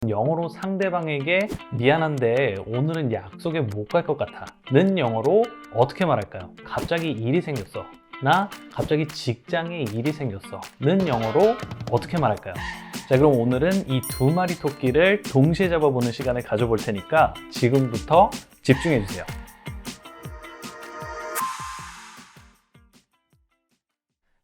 영어로 상대방에게 미안한데 오늘은 약속에 못 갈 것 같아 는 영어로 어떻게 말할까요? 갑자기 일이 생겼어 나 갑자기 직장에 일이 생겼어 는 영어로 어떻게 말할까요? 자, 그럼 오늘은 이 두 마리 토끼를 동시에 잡아보는 시간을 가져볼 테니까 지금부터 집중해 주세요.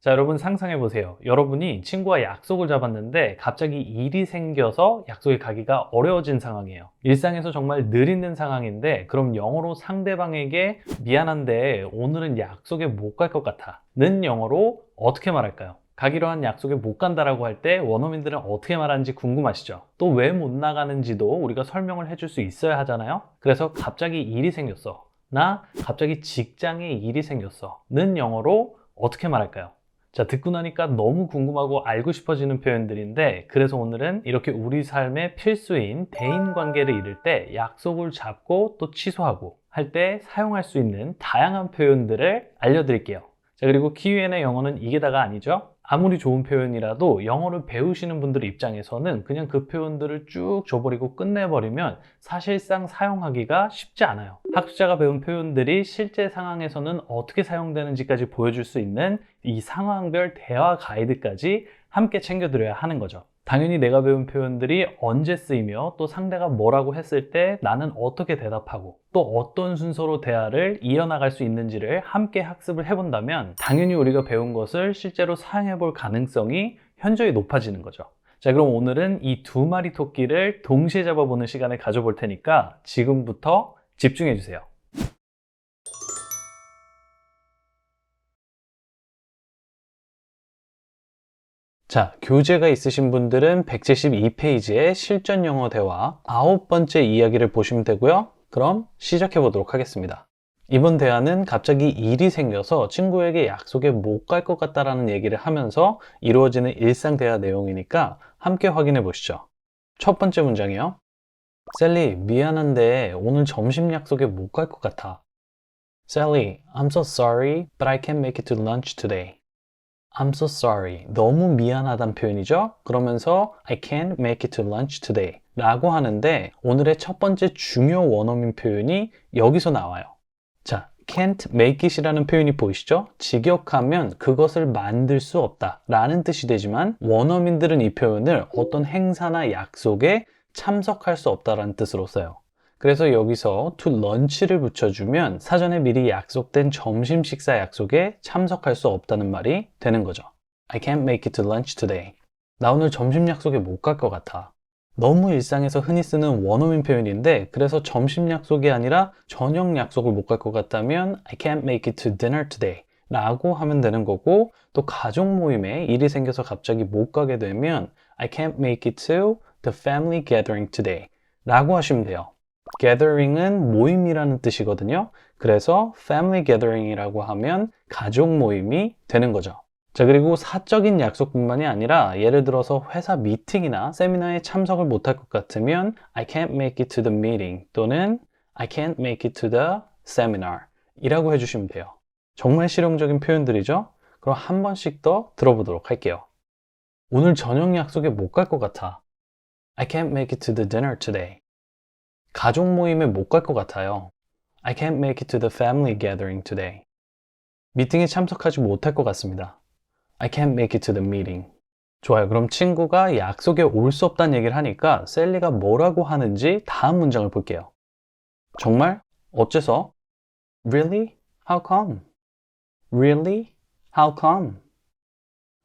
자, 여러분 상상해 보세요. 여러분이 친구와 약속을 잡았는데 갑자기 일이 생겨서 약속에 가기가 어려워진 상황이에요. 일상에서 정말 늘 있는 상황인데 그럼 영어로 상대방에게 미안한데 오늘은 약속에 못 갈 것 같아 는 영어로 어떻게 말할까요? 가기로 한 약속에 못 간다라고 할 때 원어민들은 어떻게 말하는지 궁금하시죠? 또 왜 못 나가는지도 우리가 설명을 해줄 수 있어야 하잖아요. 그래서 갑자기 일이 생겼어 나 갑자기 직장에 일이 생겼어 는 영어로 어떻게 말할까요? 자, 듣고 나니까 너무 궁금하고 알고 싶어지는 표현들인데 그래서 오늘은 이렇게 우리 삶의 필수인 대인관계를 이룰 때 약속을 잡고 또 취소하고 할 때 사용할 수 있는 다양한 표현들을 알려드릴게요. 자, 그리고 Q&A 영어는 이게 다가 아니죠? 아무리 좋은 표현이라도 영어를 배우시는 분들 입장에서는 그냥 그 표현들을 쭉 줘버리고 끝내버리면 사실상 사용하기가 쉽지 않아요. 학습자가 배운 표현들이 실제 상황에서는 어떻게 사용되는지까지 보여줄 수 있는 이 상황별 대화 가이드까지 함께 챙겨드려야 하는 거죠. 당연히 내가 배운 표현들이 언제 쓰이며 또 상대가 뭐라고 했을 때 나는 어떻게 대답하고 또 어떤 순서로 대화를 이어나갈 수 있는지를 함께 학습을 해본다면 당연히 우리가 배운 것을 실제로 사용해 볼 가능성이 현저히 높아지는 거죠. 자, 그럼 오늘은 이 두 마리 토끼를 동시에 잡아보는 시간을 가져볼 테니까 지금부터 집중해 주세요. 자, 교재가 있으신 분들은 172페이지의 실전 영어 대화 9번째 이야기를 보시면 되고요. 그럼 시작해 보도록 하겠습니다. 이번 대화는 갑자기 일이 생겨서 친구에게 약속에 못 갈 것 같다라는 얘기를 하면서 이루어지는 일상 대화 내용이니까 함께 확인해 보시죠. 첫 번째 문장이요. 셀리, 미안한데 오늘 점심 약속에 못 갈 것 같아. Sally, I'm so sorry, but I can't make it to lunch today. I'm so sorry. 너무 미안하단 표현이죠? 그러면서 I can't make it to lunch today 라고 하는데 오늘의 첫 번째 중요 원어민 표현이 여기서 나와요. 자, can't make it 이라는 표현이 보이시죠? 직역하면 그것을 만들 수 없다 라는 뜻이 되지만 원어민들은 이 표현을 어떤 행사나 약속에 참석할 수 없다라는 뜻으로 써요. 그래서 여기서 to lunch를 붙여주면 사전에 미리 약속된 점심 식사 약속에 참석할 수 없다는 말이 되는 거죠. I can't make it to lunch today. 나 오늘 점심 약속에 못 갈 것 같아. 너무 일상에서 흔히 쓰는 원어민 표현인데 그래서 점심 약속이 아니라 저녁 약속을 못 갈 것 같다면 I can't make it to dinner today 라고 하면 되는 거고 또 가족 모임에 일이 생겨서 갑자기 못 가게 되면 I can't make it to the family gathering today 라고 하시면 돼요. gathering은 모임이라는 뜻이거든요. 그래서 family gathering이라고 하면 가족 모임이 되는 거죠. 자, 그리고 사적인 약속뿐만이 아니라 예를 들어서 회사 미팅이나 세미나에 참석을 못할 것 같으면 I can't make it to the meeting 또는 I can't make it to the seminar 이라고 해주시면 돼요. 정말 실용적인 표현들이죠? 그럼 한 번씩 더 들어보도록 할게요. 오늘 저녁 약속에 못 갈 것 같아. I can't make it to the dinner today. 가족 모임에 못 갈 것 같아요. I can't make it to the family gathering today. 미팅에 참석하지 못할 것 같습니다. I can't make it to the meeting. 좋아요. 그럼 친구가 약속에 올 수 없다는 얘기를 하니까 셀리가 뭐라고 하는지 다음 문장을 볼게요. 정말? 어째서? Really? How come? Really? How come?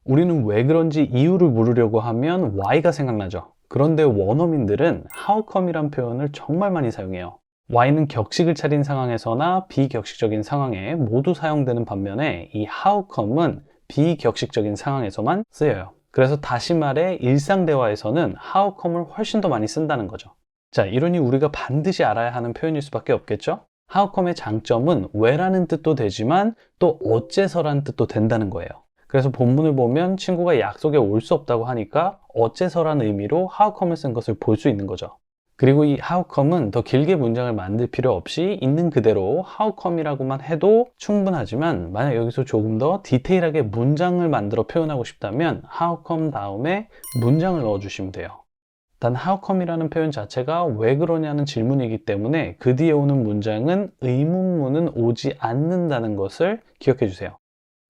우리는 왜 그런지 이유를 물으려고 하면 why가 생각나죠. 그런데 원어민들은 how come이란 표현을 정말 많이 사용해요. why는 격식을 차린 상황에서나 비격식적인 상황에 모두 사용되는 반면에 이 how come은 비격식적인 상황에서만 쓰여요. 그래서 다시 말해 일상 대화에서는 how come을 훨씬 더 많이 쓴다는 거죠. 자, 이러니 우리가 반드시 알아야 하는 표현일 수밖에 없겠죠? how come의 장점은 왜라는 뜻도 되지만 또 어째서라는 뜻도 된다는 거예요. 그래서 본문을 보면 친구가 약속에 올 수 없다고 하니까 어째서라는 의미로 how come을 쓴 것을 볼 수 있는 거죠. 그리고 이 how come은 더 길게 문장을 만들 필요 없이 있는 그대로 how come이라고만 해도 충분하지만 만약 여기서 조금 더 디테일하게 문장을 만들어 표현하고 싶다면 how come 다음에 문장을 넣어주시면 돼요. 단 how come이라는 표현 자체가 왜 그러냐는 질문이기 때문에 그 뒤에 오는 문장은 의문문은 오지 않는다는 것을 기억해 주세요.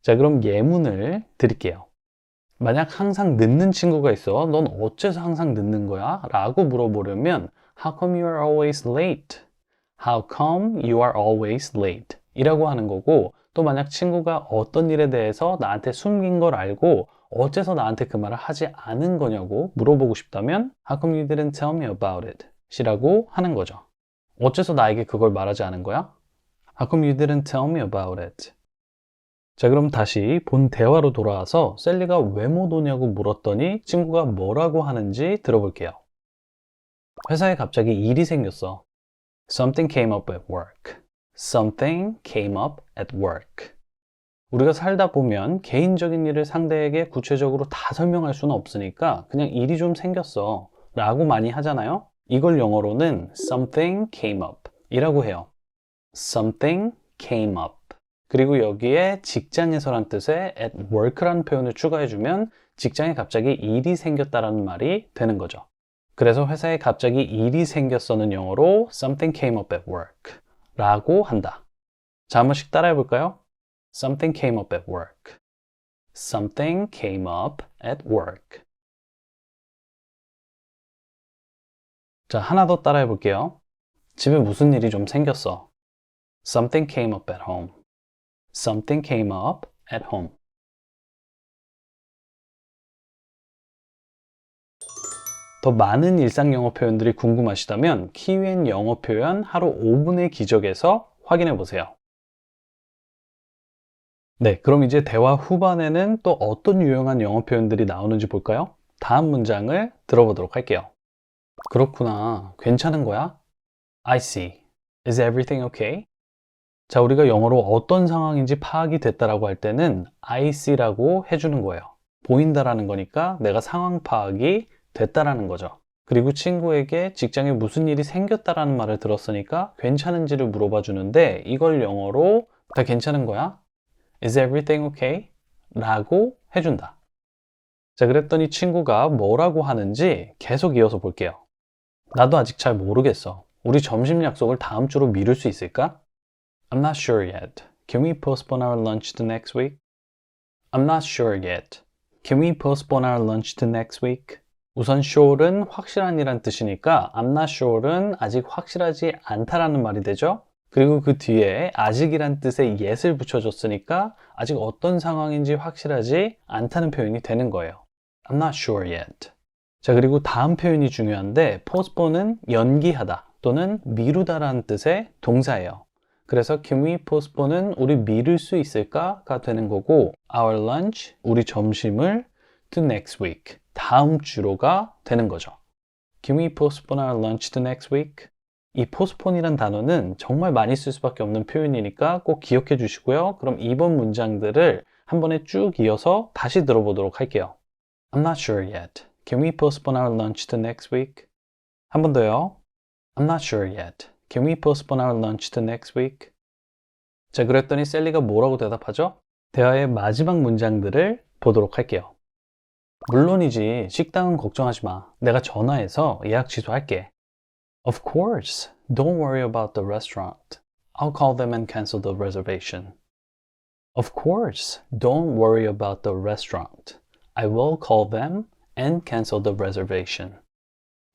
자, 그럼 예문을 드릴게요. 만약 항상 늦는 친구가 있어. 넌 어째서 항상 늦는 거야? 라고 물어보려면 How come you are always late? How come you are always late? 이라고 하는 거고, 또 만약 친구가 어떤 일에 대해서 나한테 숨긴 걸 알고 어째서 나한테 그 말을 하지 않은 거냐고 물어보고 싶다면 How come you didn't tell me about it? 이라고 하는 거죠. 어째서 나에게 그걸 말하지 않은 거야? How come you didn't tell me about it? 자, 그럼 다시 본 대화로 돌아와서 셀리가 왜 못 오냐고 물었더니 친구가 뭐라고 하는지 들어볼게요. 회사에 갑자기 일이 생겼어. Something came up at work. Something came up at work. 우리가 살다 보면 개인적인 일을 상대에게 구체적으로 다 설명할 수는 없으니까 그냥 일이 좀 생겼어 라고 많이 하잖아요. 이걸 영어로는 something came up 이라고 해요. Something came up. 그리고 여기에 직장에서란 뜻의 at work라는 표현을 추가해주면 직장에 갑자기 일이 생겼다라는 말이 되는 거죠. 그래서 회사에 갑자기 일이 생겼어는 영어로 something came up at work 라고 한다. 자, 한 번씩 따라해 볼까요? Something came up at work. Something came up at work. 자, 하나 더 따라해 볼게요. 집에 무슨 일이 좀 생겼어. Something came up at home. Something came up at home. 더 많은 일상 영어 표현들이 궁금하시다면 키위엔 영어 표현 하루 5분의 기적에서 확인해 보세요. 네, 그럼 이제 대화 후반에는 또 어떤 유용한 영어 표현들이 나오는지 볼까요? 다음 문장을 들어보도록 할게요. 그렇구나. 괜찮은 거야? I see. Is everything okay? 자, 우리가 영어로 어떤 상황인지 파악이 됐다라고 할 때는 I see라고 해주는 거예요. 보인다라는 거니까 내가 상황 파악이 됐다라는 거죠. 그리고 친구에게 직장에 무슨 일이 생겼다라는 말을 들었으니까 괜찮은지를 물어봐 주는데 이걸 영어로 다 괜찮은 거야? Is everything okay? 라고 해준다. 자, 그랬더니 친구가 뭐라고 하는지 계속 이어서 볼게요. 나도 아직 잘 모르겠어. 우리 점심 약속을 다음 주로 미룰 수 있을까? I'm not sure yet. Can we postpone our lunch to next week? I'm not sure yet. Can we postpone our lunch to next week? 우선 sure은 확실한이란 뜻이니까 I'm not sure은 아직 확실하지 않다라는 말이 되죠. 그리고 그 뒤에 아직이란 뜻의 yet을 붙여줬으니까 아직 어떤 상황인지 확실하지 않다는 표현이 되는 거예요. I'm not sure yet. 자, 그리고 다음 표현이 중요한데 postpone은 연기하다 또는 미루다라는 뜻의 동사예요. 그래서 can we postpone은 우리 미룰 수 있을까가 되는 거고 our lunch, 우리 점심을 to next week, 다음 주로가 되는 거죠. Can we postpone our lunch to next week? 이 postpone이란 단어는 정말 많이 쓸 수밖에 없는 표현이니까 꼭 기억해 주시고요. 그럼 이번 문장들을 한 번에 쭉 이어서 다시 들어보도록 할게요. I'm not sure yet. Can we postpone our lunch to next week? 한 번 더요. I'm not sure yet. Can we postpone our lunch to next week? 자, 그랬더니 셀리가 뭐라고 대답하죠? 대화의 마지막 문장들을 보도록 할게요. 물론이지. 식당은 걱정하지 마. 내가 전화해서 예약 취소할게. Of course. Don't worry about the restaurant. I'll call them and cancel the reservation. Of course. Don't worry about the restaurant. I will call them and cancel the reservation.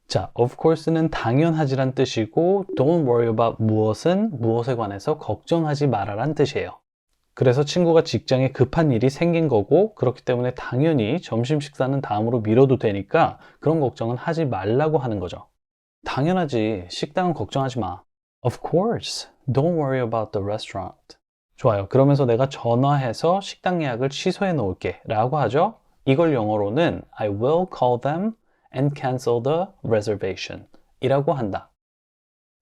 자, of course는 당연하지란 뜻이고 don't worry about 무엇은 무엇에 관해서 걱정하지 마라란 뜻이에요. 그래서 친구가 직장에 급한 일이 생긴 거고 그렇기 때문에 당연히 점심 식사는 다음으로 미뤄도 되니까 그런 걱정은 하지 말라고 하는 거죠. 당연하지. 식당은 걱정하지 마. Of course. Don't worry about the restaurant. 좋아요. 그러면서 내가 전화해서 식당 예약을 취소해 놓을게 라고 하죠. 이걸 영어로는 I will call them and cancel the reservation 이라고 한다.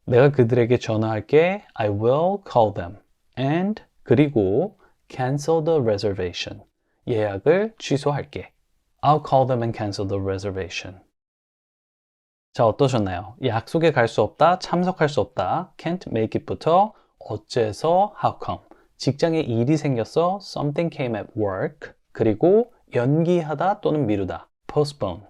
내가 그들에게 전화할게. I will call them and 그리고 cancel the reservation 예약을 취소할게. I'll call them and cancel the reservation. 자, 어떠셨나요? 약속에 갈 수 없다, 참석할 수 없다, can't make it부터 어째서, how come, 직장에 일이 생겼어, something came at work, 그리고 연기하다 또는 미루다, postpone,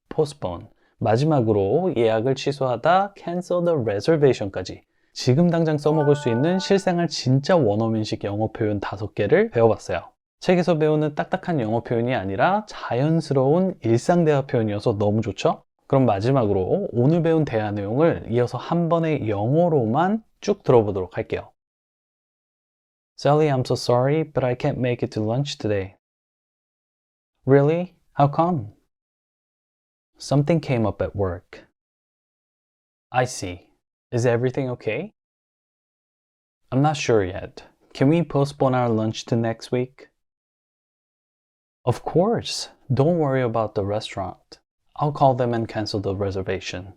postpone, 마지막으로 예약을 취소하다 cancel the reservation까지 지금 당장 써먹을 수 있는 실생활 진짜 원어민식 영어 표현 5개를 배워봤어요. 책에서 배우는 딱딱한 영어 표현이 아니라 자연스러운 일상 대화 표현이어서 너무 좋죠? 그럼 마지막으로 오늘 배운 대화 내용을 이어서 한 번에 영어로만 쭉 들어보도록 할게요. Sally, I'm so sorry, but I can't make it to lunch today. Really? How come? Something came up at work. I see. Is everything okay? I'm not sure yet. Can we postpone our lunch to next week? Of course. Don't worry about the restaurant. I'll call them and cancel the reservation.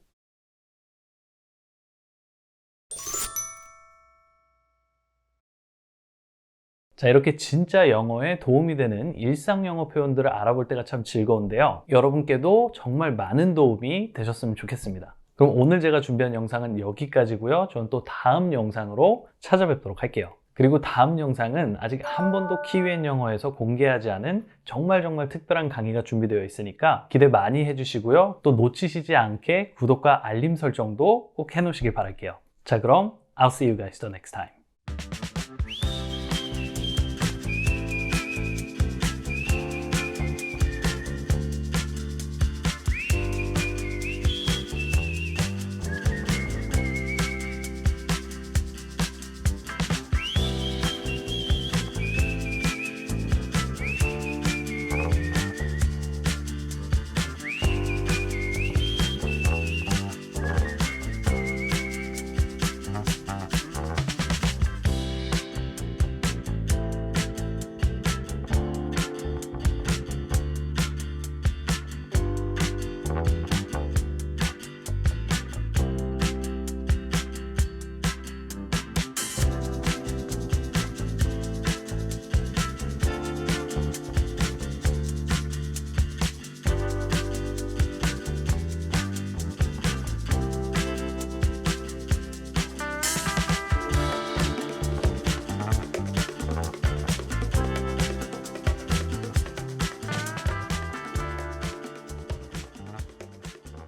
자, 이렇게 진짜 영어에 도움이 되는 일상 영어 표현들을 알아볼 때가 참 즐거운데요. 여러분께도 정말 많은 도움이 되셨으면 좋겠습니다. 그럼 오늘 제가 준비한 영상은 여기까지고요. 저는 또 다음 영상으로 찾아뵙도록 할게요. 그리고 다음 영상은 아직 한 번도 키위엔 영어에서 공개하지 않은 정말 특별한 강의가 준비되어 있으니까 기대 많이 해주시고요. 또 놓치시지 않게 구독과 알림 설정도 꼭 해놓으시길 바랄게요. 자, 그럼 I'll see you guys the next time.